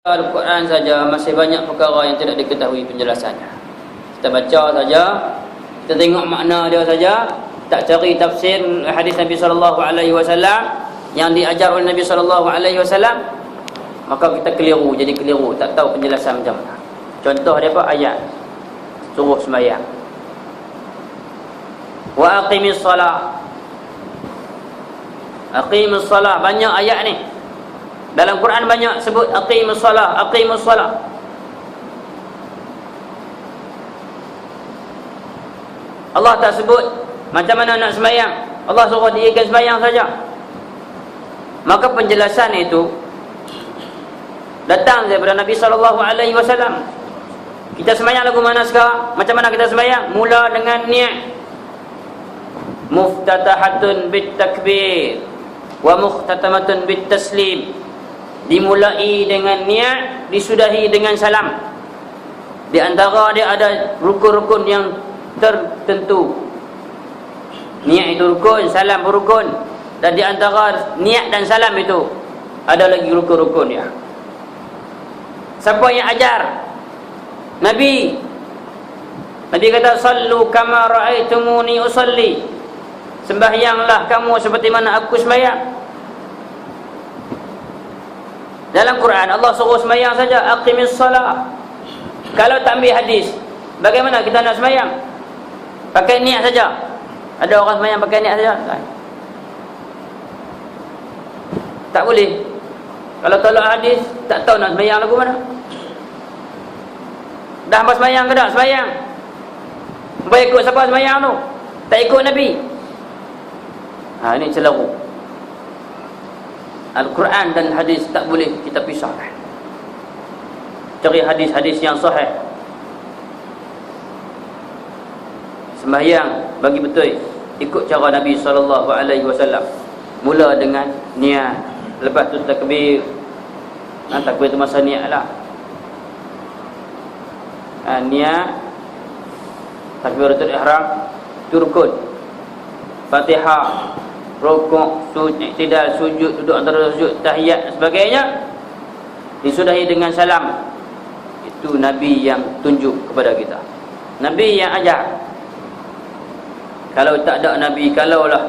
Al-Quran saja masih banyak perkara yang tidak diketahui penjelasannya. Kita baca saja, kita tengok makna dia saja, tak cari tafsir hadis Nabi SAW yang diajar oleh Nabi SAW, maka kita keliru, jadi keliru, tak tahu penjelasan macam mana. Contoh dia apa? Ayat suruh sembahyang. Wa aqimis salah. Aqimis salah, banyak ayat ni. Dalam Quran banyak sebut aqimus salah, aqimus salah. Allah tak sebut macam mana nak sembahyang. Allah suruh diikan sembahyang saja. Maka penjelasan itu datang daripada Nabi SAW. Kita sembahyang lagu mana sekarang? Macam mana kita sembahyang? Mula dengan niat. Muftatahatun bit takbir wa mukhtatamatun bit taslim. Dimulai dengan niat, disudahi dengan salam. Di antara dia ada rukun-rukun yang tertentu. Niat itu rukun, salam berukun. Dan di antara niat dan salam itu ada lagi rukun-rukun dia. Siapa yang ajar? Nabi. Nabi kata, sallu kama ra'aitumuni usalli. Sembahyanglah kamu seperti mana aku sembahyang. Dalam Quran Allah suruh sembahyang saja, aqimis salah. Kalau tak ambil hadis, bagaimana kita nak sembahyang? Pakai niat saja. Ada orang sembahyang pakai niat saja? Tak boleh. Kalau tolak hadis, tak tahu nak sembahyang lagu mana. Dah hampa sembahyang ke tak? Sembahyang. Hampa ikut siapa sembahyang tu? Tak ikut Nabi. Ini celaru. Al-Quran dan hadis tak boleh kita pisahkan. Cari hadis-hadis yang sahih. Sembahyang bagi betul ikut cara Nabi SAW. Mula dengan niat, lepas tu takbir. Takbir tu masa niat lah. Niat, takbiratul ihram, tu rukun. Fatihah, rukuk, i'tidal, sujud, duduk antara sujud, tahiyat dan sebagainya disudahi dengan salam. Itu Nabi yang tunjuk kepada kita, Nabi yang ajar. Kalau tak ada Nabi, kalaulah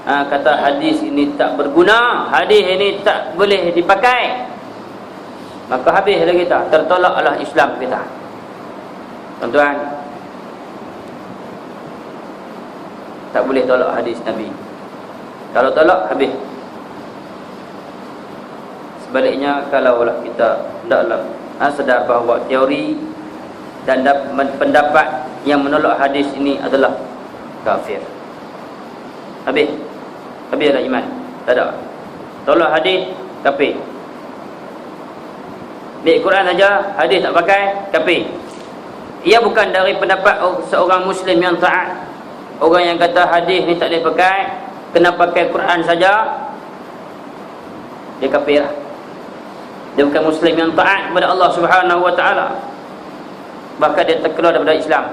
kata hadis ini tak berguna, hadis ini tak boleh dipakai, maka habislah kita, tertolaklah Islam kita. Tuan-tuan, tak boleh tolak hadis Nabi. Kalau tolak, habis. Sebaliknya, kalaulah kita hendaklah sedar bahawa teori dan pendapat yang menolak hadis ini adalah kafir. Habis. Habislah iman. Tak ada. Tolak hadis, kafir. Ambil Quran saja, hadis tak pakai, kafir. Ia bukan dari pendapat seorang Muslim yang taat. Orang yang kata hadis ni tak boleh pakai, kena pakai Quran saja, dia kafir. Dia bukan Muslim yang taat kepada Allah Subhanahu Wa Taala. Bahkan dia terkeluar daripada Islam.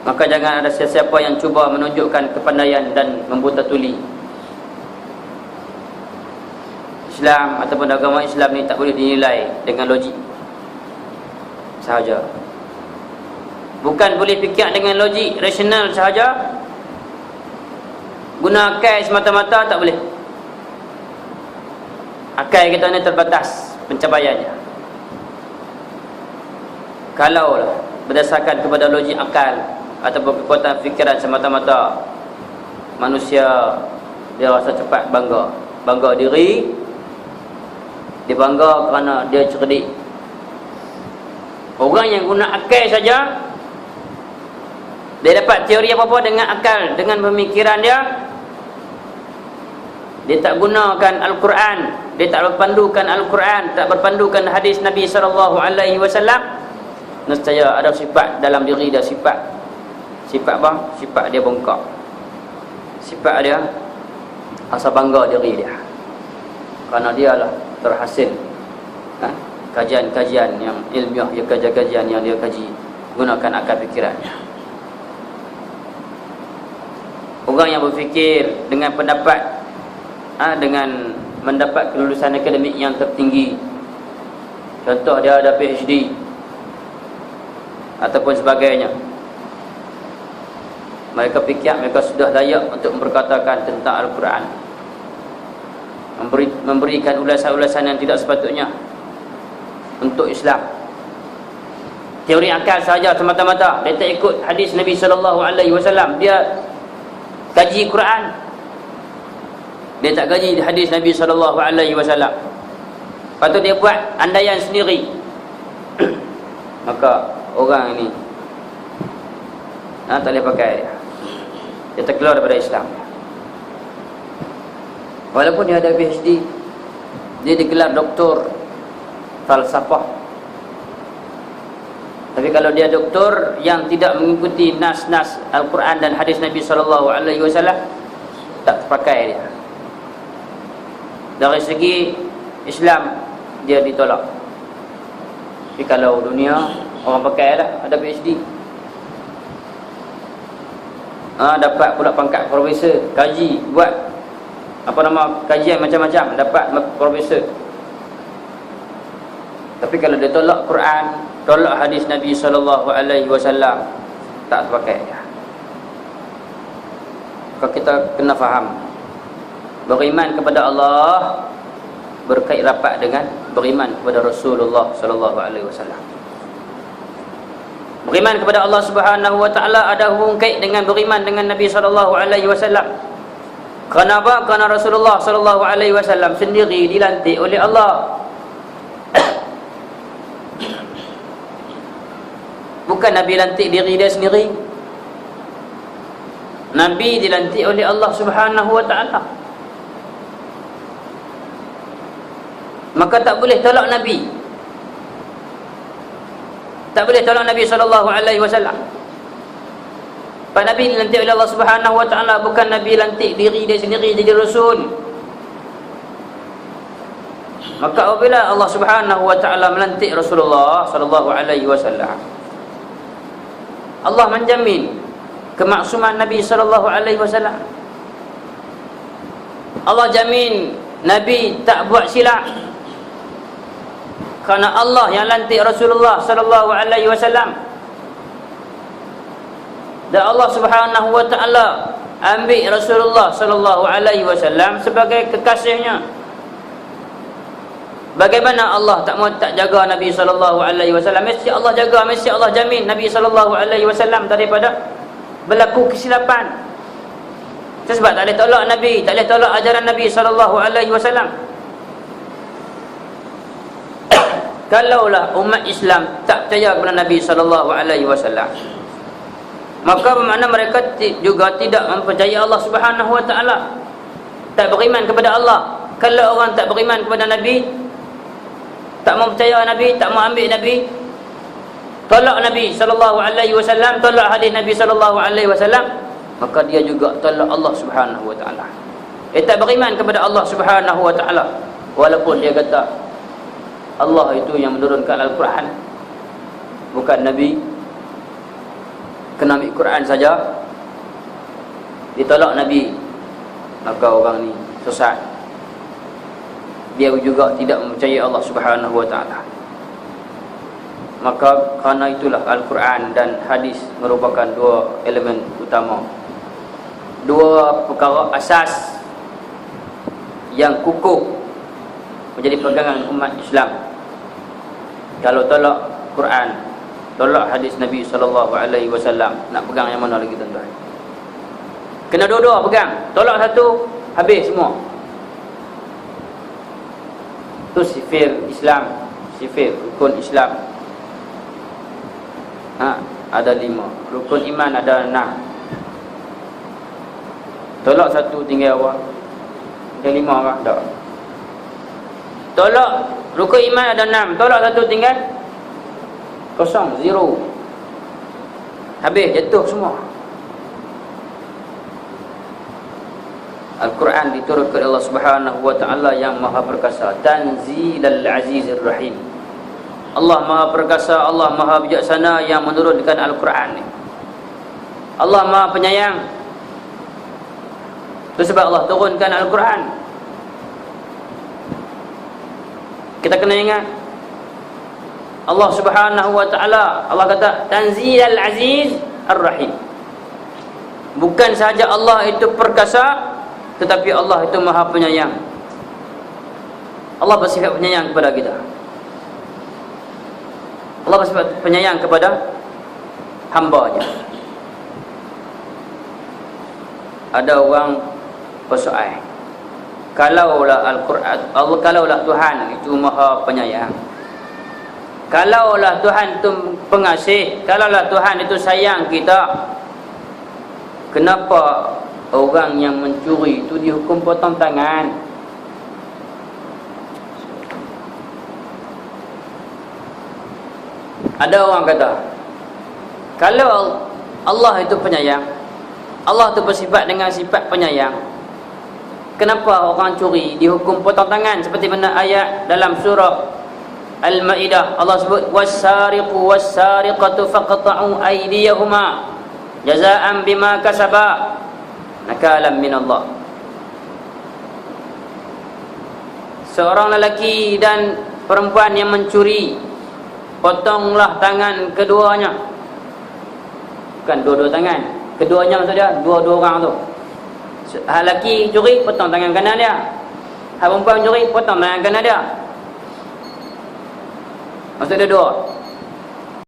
Maka jangan ada sesiapa yang cuba menunjukkan kepandaian dan membuta tuli. Islam ataupun agama Islam ni tak boleh dinilai dengan logik sahaja. Bukan boleh fikir dengan logik rasional sahaja. Guna akal semata-mata tak boleh. Akal kita ni terbatas pencapaiannya. Kalau berdasarkan kepada logik akal ataupun kekuatan fikiran semata-mata, manusia dia rasa cepat bangga diri. Dia bangga kerana dia cerdik. Orang yang guna akal saja, dia dapat teori apa-apa dengan akal, dengan pemikiran dia. Dia tak gunakan Al-Quran, dia tak berpandukan Al-Quran, tak berpandukan hadis Nabi SAW. Nescaya ada sifat dalam diri dia, sifat apa? Sifat dia bongkak. Sifat dia rasa bangga diri dia, kerana dia lah terhasil kajian-kajian yang ilmiah, kajian-kajian yang dia kaji gunakan akal fikirannya. Orang yang berfikir dengan pendapat dengan mendapat kelulusan akademik yang tertinggi. Contoh, dia ada PhD ataupun sebagainya. Mereka fikir mereka sudah layak untuk memperkatakan tentang Al-Quran, memberikan ulasan-ulasan yang tidak sepatutnya untuk Islam. Teori akal sahaja semata-mata, dia tak ikut hadis Nabi SAW. Dia kaji Quran, dia tak kaji hadis Nabi SAW. Lepas tu dia buat andaian sendiri. Maka orang ini tak boleh pakai dia terkeluar daripada Islam. Walaupun dia ada PhD, dia digelar doktor falsafah, tapi kalau dia doktor yang tidak mengikuti nas-nas Al-Quran dan hadis Nabi SAW, tak terpakai dia. Dari segi Islam dia ditolak. Tapi kalau dunia, orang pakai lah, ada PhD, dapat pula pangkat profesor, kaji, buat kajian macam-macam, dapat profesor. Tapi kalau dia tolak Quran, tolak hadis Nabi SAW, tak terpakai. Kalau kita kena faham, beriman kepada Allah berkait rapat dengan beriman kepada Rasulullah SAW. Beriman kepada Allah Subhanahu wa taala ada hubung kait dengan beriman dengan Nabi SAW. Kenapa? Kerana Rasulullah SAW sendiri dilantik oleh Allah. Bukan Nabi lantik diri dia sendiri. Nabi dilantik oleh Allah Subhanahu wa taala. Maka tak boleh tolak Nabi. Tak boleh tolak Nabi SAW. Pak Nabi dilantik oleh Allah Subhanahu wa taala, bukan Nabi lantik diri dia sendiri jadi rasul. Maka apabila Allah Subhanahu wa taala melantik Rasulullah SAW, Allah menjamin kemaksuman Nabi SAW. Allah jamin Nabi tak buat silap, kerana Allah yang lantik Rasulullah SAW. Dan Allah Subhanahu wa taala ambil Rasulullah SAW sebagai kekasihnya. Bagaimana Allah tak jaga Nabi SAW? Mesti Allah jaga, mesti Allah jamin Nabi SAW daripada berlaku kesilapan. Sebab tak boleh tolak Nabi, tak boleh tolak ajaran Nabi SAW. Kalaulah umat Islam tak percaya kepada Nabi SAW, maka bermakna mereka juga tidak mempercayai Allah Subhanahu wa taala, tak beriman kepada Allah. Kalau orang tak beriman kepada Nabi, tak mau percaya Nabi, tak mau ambil Nabi, tolak Nabi SAW, tolak hadis Nabi SAW, maka dia juga tolak Allah Subhanahu wa taala. Dia tak beriman kepada Allah Subhanahu wa taala, walaupun dia kata Allah itu yang menurunkan Al-Quran, bukan Nabi. Kena ambil Quran saja, ditolak Nabi, maka orang ni sesat. Dia juga tidak mempercayai Allah Subhanahu wa taala. Maka kerana itulah Al-Quran dan hadis merupakan dua elemen utama, dua perkara asas yang kukuh menjadi pegangan umat Islam. Kalau tolak Quran, tolak hadis Nabi SAW, nak pegang yang mana lagi tuan-tuan? Kena dua-dua pegang. Tolak satu, habis semua. Itu sifir Islam, sifir rukun Islam. Ada 5. Rukun iman ada 6. Tolak satu tinggal awak. Ada 5 kah? Tak. Tolak rukun iman ada 6, tolak satu tinggal kosong, 0. Habis, jatuh semua. Al-Quran diturunkan oleh Allah Subhanahu wa taala yang Maha Perkasa, Tanzilal Azizir Rahim. Allah Maha Perkasa, Allah Maha Bijaksana yang menurunkan Al-Quran ni. Allah Maha Penyayang. Itu sebab Allah turunkan Al-Quran. Kita kena ingat Allah Subhanahu wa taala, Allah kata Tanzilal Aziz Ar-Rahim. Bukan sahaja Allah itu perkasa, tetapi Allah itu Maha Penyayang. Allah bersifat penyayang kepada kita. Allah bersifat penyayang kepada hamba-Nya. Ada orang bersoal, kalaulah Al-Quran, kalaulah Tuhan itu Maha Penyayang, kalaulah Tuhan itu pengasih, kalaulah Tuhan itu sayang kita, kenapa orang yang mencuri itu dihukum potong tangan? Ada orang kata, kalau Allah itu penyayang, Allah itu bersifat dengan sifat penyayang, kenapa orang curi dihukum potong tangan? Seperti mana ayat dalam surah Al-Ma'idah, Allah sebut was-sariqu was-sariqatu faqta'u aydiyahuma jazaa'an bima kasaba nakalan minallah. Seorang lelaki dan perempuan yang mencuri, potonglah tangan keduanya. Bukan dua-dua tangan, keduanya maksudnya dua-dua orang tu. Hal lelaki curi, potong tangan kanan dia. Hal perempuan curi, potong tangan kanan dia. Maksudnya dua.